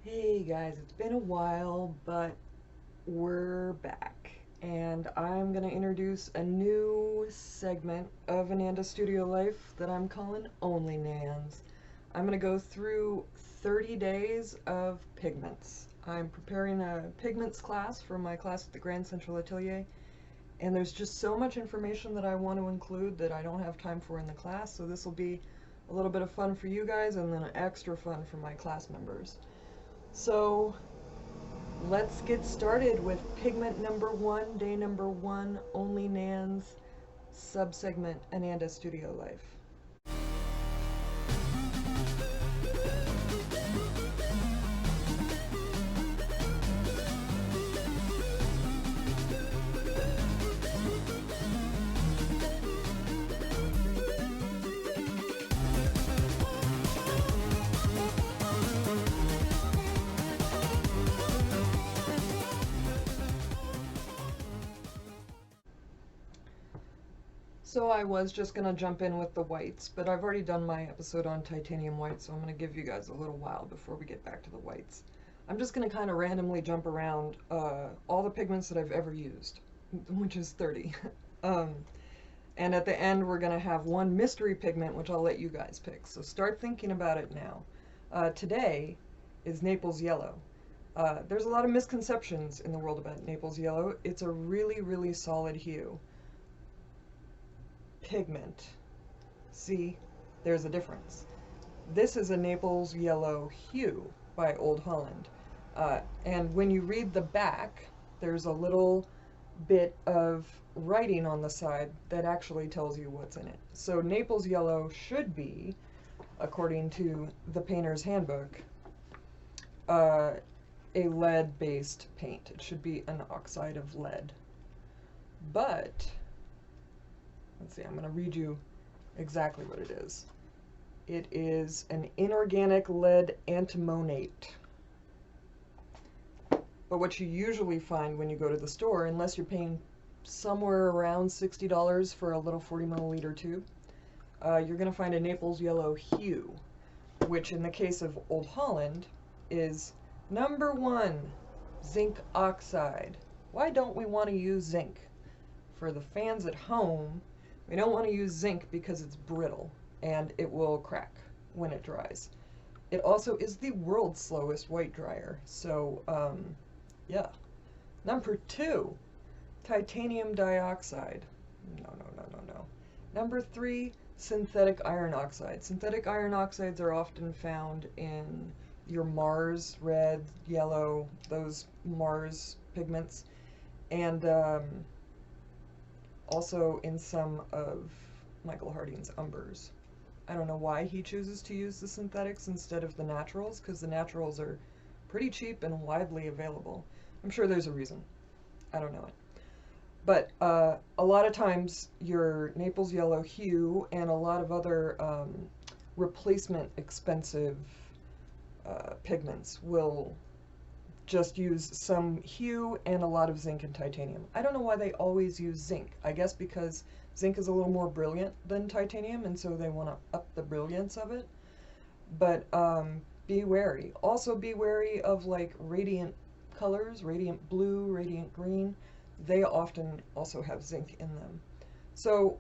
Hey guys, it's been a while, but we're back. And I'm going to introduce a new segment of Ananda Studio Life that I'm calling ONLYANS. I'm going to go through 30 days of pigments. I'm preparing a pigments class for my class at the Grand Central Atelier, and there's just so much information that I want to include that I don't have time for in the class, so this will be a little bit of fun for you guys and then extra fun for my class members. So let's get started with pigment number one, day number one, ONLYANS, subsegment Ananda Studio Life. So I was just going to jump in with the whites, but I've already done my episode on titanium white, so I'm going to give you guys a little while before we get back to the whites. I'm just going to kind of randomly jump around all the pigments that I've ever used, which is 30. um, and at the end, we're going to have one mystery pigment, which I'll let you guys pick. So start thinking about it now. Today is Naples yellow. There's a lot of misconceptions in the world about Naples yellow. It's a really, really solid hue. Pigment. See, there's a difference. This is a Naples yellow hue by Old Holland. And when you read the back, there's a little bit of writing on the side that actually tells you what's in it. So Naples yellow should be, according to the painter's handbook, a lead-based paint. It should be an oxide of lead. But let's see, I'm going to read you exactly what it is. It is an inorganic lead antimonate. But what you usually find when you go to the store, unless you're paying somewhere around $60 for a little 40 milliliter tube, you're going to find a Naples yellow hue, which in the case of Old Holland is number one, zinc oxide. Why don't we want to use zinc? For the fans at home, we don't want to use zinc because it's brittle and it will crack when it dries. It also is the world's slowest white dryer. So, yeah. Number two, titanium dioxide. No. Number three, synthetic iron oxide. Synthetic iron oxides are often found in your Mars, red, yellow, those Mars pigments. And also in some of Michael Harding's umbers. I don't know why he chooses to use the synthetics instead of the naturals, because the naturals are pretty cheap and widely available. I'm sure there's a reason. I don't know it. But a lot of times your Naples yellow hue and a lot of other replacement expensive pigments will just use some hue and a lot of zinc and titanium. I don't know why they always use zinc. I guess because zinc is a little more brilliant than titanium, and so they want to up the brilliance of it. But be wary. Also be wary of like radiant colors, radiant blue, radiant green. They often also have zinc in them. So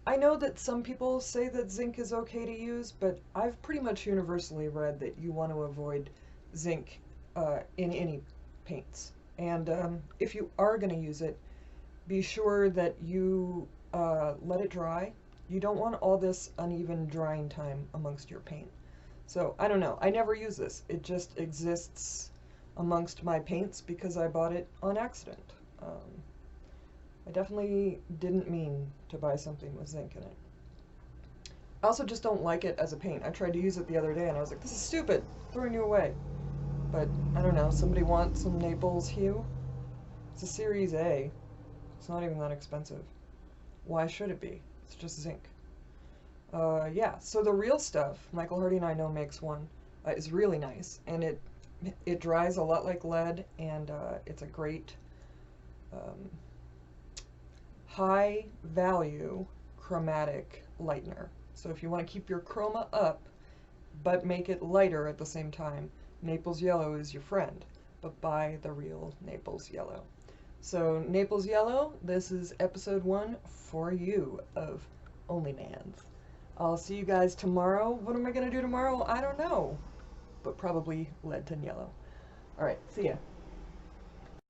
I know that some people say that zinc is okay to use, but I've pretty much universally read that you want to avoid zinc in any paints. And if you are going to use it, be sure that you let it dry. You don't want all this uneven drying time amongst your paint. So I don't know. I never use this. It just exists amongst my paints because I bought it on accident. I definitely didn't mean to buy something with zinc in it. I also just don't like it as a paint. I tried to use it the other day and I was like, this is stupid, throwing you away. But I don't know, somebody wants some Naples hue? It's a Series A. It's not even that expensive. Why should it be? It's just zinc. Yeah, so the real stuff, Michael Harding I know makes one, is really nice. And it dries a lot like lead, and it's a great high value chromatic lightener. So if you want to keep your chroma up, but make it lighter at the same time, Naples Yellow is your friend, but buy the real Naples Yellow. So Naples Yellow, this is episode 1 for you of ONLYANS. I'll see you guys tomorrow. What am I going to do tomorrow? I don't know, but probably Leadton Yellow. All right, see ya.